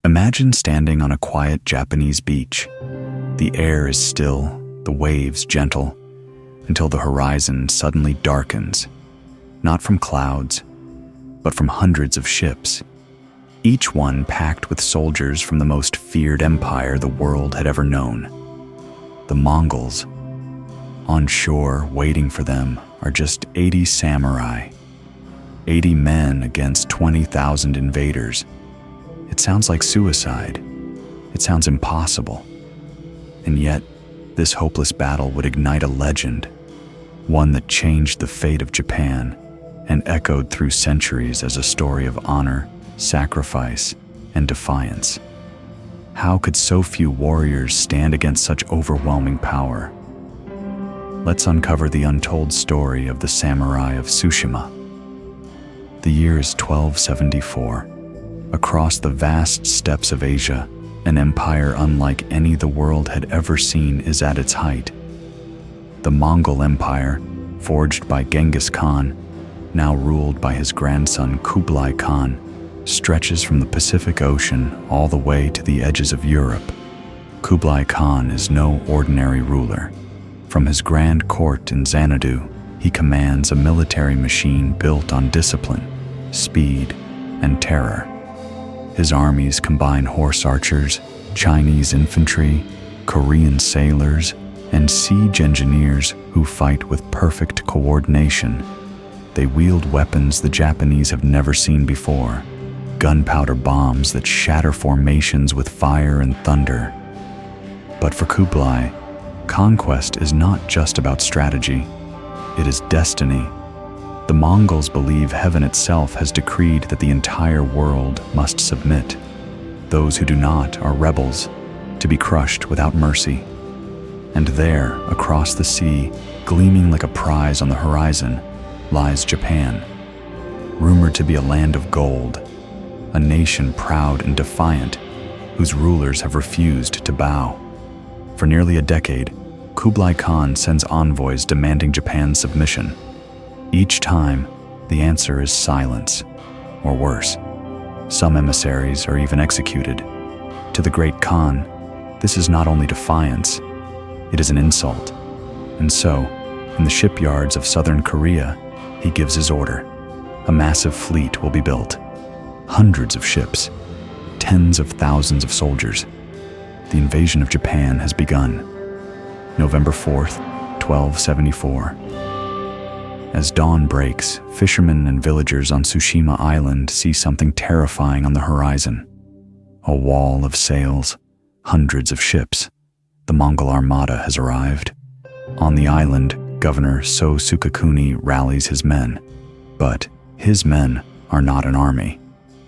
Imagine standing on a quiet Japanese beach. The air is still, the waves gentle, until the horizon suddenly darkens, not from clouds, but from hundreds of ships, each one packed with soldiers from the most feared empire the world had ever known. The Mongols. On shore, waiting for them, are just 80 samurai. 80 men against 20,000 invaders. It sounds like suicide. It sounds impossible. And yet, this hopeless battle would ignite a legend, one that changed the fate of Japan and echoed through centuries as a story of honor, sacrifice, and defiance. How could so few warriors stand against such overwhelming power? Let's uncover the untold story of the samurai of Tsushima. The year is 1274. Across the vast steppes of Asia, an empire unlike any the world had ever seen is at its height. The Mongol Empire, forged by Genghis Khan, now ruled by his grandson Kublai Khan, stretches from the Pacific Ocean all the way to the edges of Europe. Kublai Khan is no ordinary ruler. From his grand court in Xanadu, he commands a military machine built on discipline, speed, and terror. His armies combine horse archers, Chinese infantry, Korean sailors, and siege engineers who fight with perfect coordination. They wield weapons the Japanese have never seen before, gunpowder bombs that shatter formations with fire and thunder. But for Kublai, conquest is not just about strategy, it is destiny. The Mongols believe heaven itself has decreed that the entire world must submit. Those who do not are rebels, to be crushed without mercy. And there, across the sea, gleaming like a prize on the horizon, lies Japan, rumored to be a land of gold, a nation proud and defiant, whose rulers have refused to bow. For nearly a decade, Kublai Khan sends envoys demanding Japan's submission. Each time, the answer is silence, or worse. Some emissaries are even executed. To the great Khan, this is not only defiance, it is an insult. And so, in the shipyards of southern Korea, he gives his order. A massive fleet will be built. Hundreds of ships, tens of thousands of soldiers. The invasion of Japan has begun. November 4th, 1274. As dawn breaks, fishermen and villagers on Tsushima Island see something terrifying on the horizon. A wall of sails, hundreds of ships. The Mongol armada has arrived. On the island, Governor So Sukekuni rallies his men. But his men are not an army,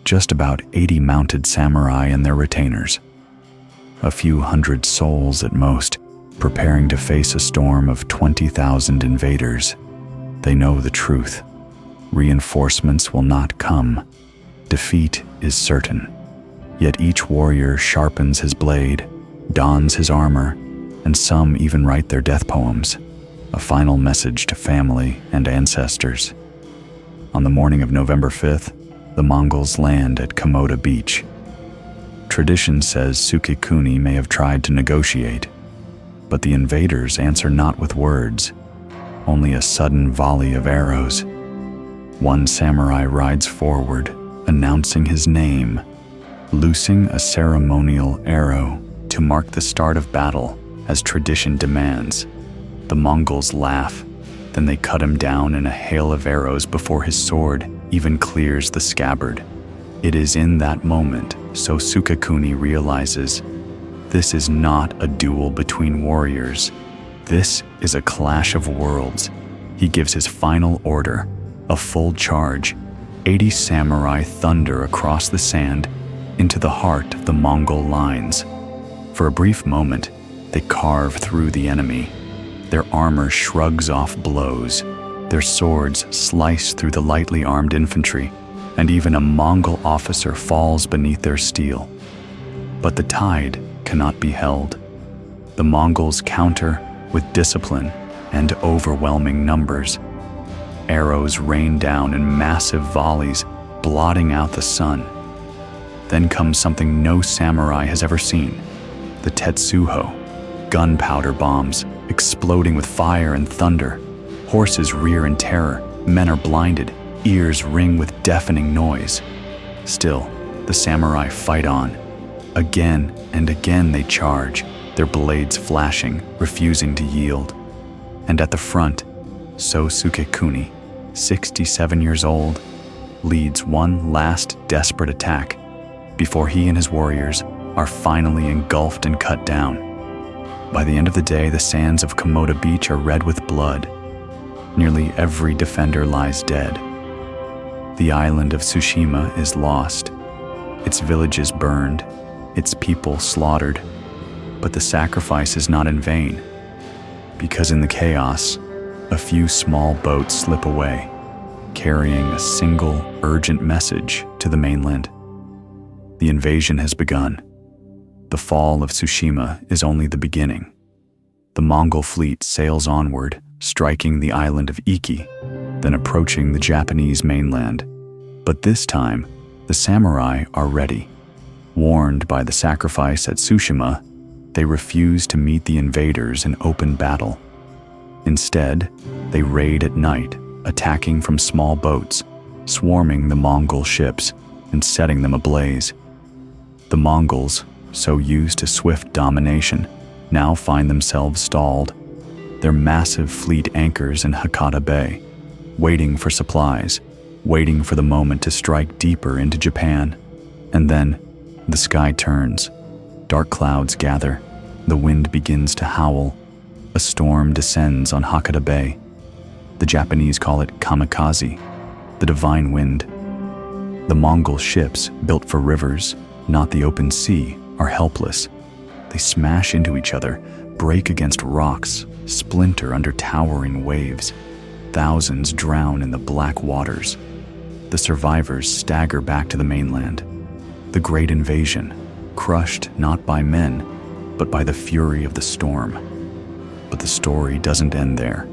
just about 80 mounted samurai and their retainers. A few hundred souls at most, preparing to face a storm of 20,000 invaders. They know the truth. Reinforcements will not come. Defeat is certain. Yet each warrior sharpens his blade, dons his armor, and some even write their death poems, a final message to family and ancestors. On the morning of November 5th, the Mongols land at Komoda Beach. Tradition says Sukekuni may have tried to negotiate, but the invaders answer not with words, only a sudden volley of arrows. One samurai rides forward, announcing his name, loosing a ceremonial arrow to mark the start of battle as tradition demands. The Mongols laugh, then they cut him down in a hail of arrows before his sword even clears the scabbard. It is in that moment So Sukekuni realizes this is not a duel between warriors. This is a clash of worlds. He gives his final order, a full charge. 80 samurai thunder across the sand into the heart of the Mongol lines. For a brief moment, they carve through the enemy. Their armor shrugs off blows. Their swords slice through the lightly armed infantry, and even a Mongol officer falls beneath their steel. But the tide cannot be held. The Mongols counter with discipline and overwhelming numbers. Arrows rain down in massive volleys, blotting out the sun. Then comes something no samurai has ever seen: the Tetsuho, gunpowder bombs exploding with fire and thunder. Horses rear in terror, men are blinded, ears ring with deafening noise. Still, the samurai fight on. Again and again they charge, their blades flashing, refusing to yield. And at the front, So Sukekuni, 67 years old, leads one last desperate attack before he and his warriors are finally engulfed and cut down. By the end of the day, the sands of Komoda Beach are red with blood. Nearly every defender lies dead. The island of Tsushima is lost, its villages burned, its people slaughtered. But the sacrifice is not in vain, because in the chaos, a few small boats slip away, carrying a single urgent message to the mainland. The invasion has begun. The fall of Tsushima is only the beginning. The Mongol fleet sails onward, striking the island of Iki, then approaching the Japanese mainland. But this time, the samurai are ready. Warned by the sacrifice at Tsushima, they refuse to meet the invaders in open battle. Instead, they raid at night, attacking from small boats, swarming the Mongol ships and setting them ablaze. The Mongols, so used to swift domination, now find themselves stalled. Their massive fleet anchors in Hakata Bay, waiting for supplies, waiting for the moment to strike deeper into Japan. And then, the sky turns. Dark clouds gather. The wind begins to howl. A storm descends on Hakata Bay. The Japanese call it kamikaze, the divine wind. The Mongol ships, built for rivers, not the open sea, are helpless. They smash into each other, break against rocks, splinter under towering waves. Thousands drown in the black waters. The survivors stagger back to the mainland. The great invasion, crushed not by men, but by the fury of the storm. But the story doesn't end there.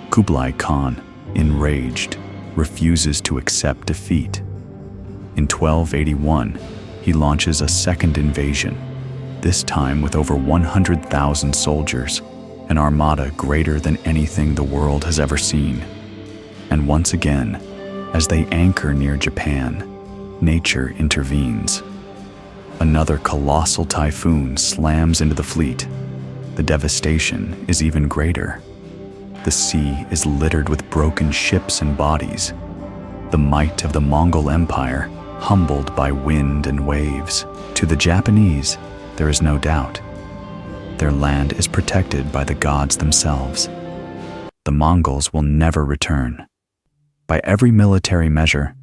Kublai Khan, enraged, refuses to accept defeat. In 1281, he launches a second invasion, this time with over 100,000 soldiers, an armada greater than anything the world has ever seen. And once again, as they anchor near Japan, nature intervenes. Another colossal typhoon slams into the fleet. The devastation is even greater. The sea is littered with broken ships and bodies. The might of the Mongol Empire, humbled by wind and waves. To the Japanese, there is no doubt. Their land is protected by the gods themselves. The Mongols will never return. By every military measure,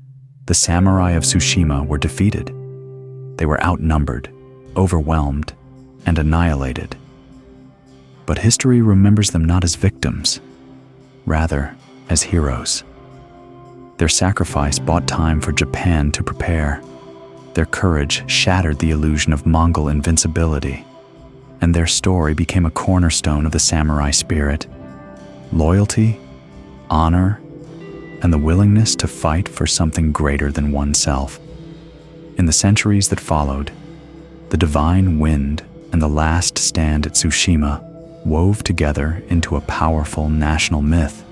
the samurai of Tsushima were defeated. They were outnumbered, overwhelmed, and annihilated. But history remembers them not as victims, rather as heroes. Their sacrifice bought time for Japan to prepare. Their courage shattered the illusion of Mongol invincibility, and their story became a cornerstone of the samurai spirit. Loyalty, honor, and the willingness to fight for something greater than oneself. In the centuries that followed, the divine wind and the last stand at Tsushima wove together into a powerful national myth,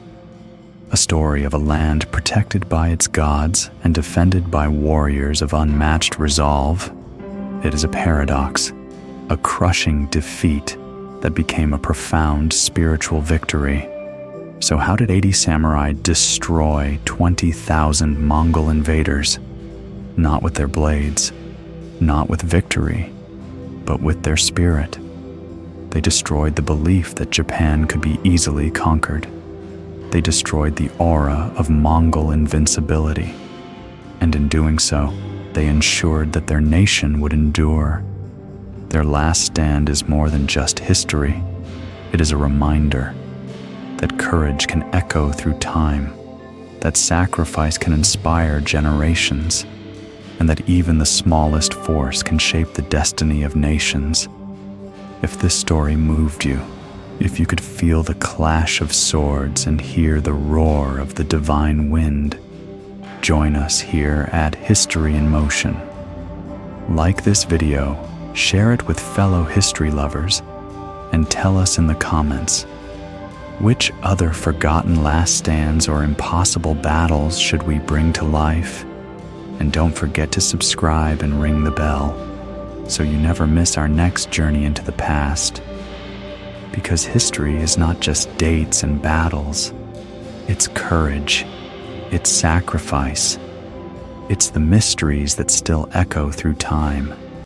a story of a land protected by its gods and defended by warriors of unmatched resolve. It is a paradox, a crushing defeat that became a profound spiritual victory. So how did 80 samurai destroy 20,000 Mongol invaders? Not with their blades, not with victory, but with their spirit. They destroyed the belief that Japan could be easily conquered. They destroyed the aura of Mongol invincibility. And in doing so, they ensured that their nation would endure. Their last stand is more than just history. It is a reminder that courage can echo through time, that sacrifice can inspire generations, and that even the smallest force can shape the destiny of nations. If this story moved you, if you could feel the clash of swords and hear the roar of the divine wind, join us here at History in Motion, Like this video, share it with fellow history lovers, and tell us in the comments, which other forgotten last stands or impossible battles should we bring to life? And don't forget to subscribe and ring the bell so you never miss our next journey into the past. Because history is not just dates and battles, it's courage, it's sacrifice, it's the mysteries that still echo through time.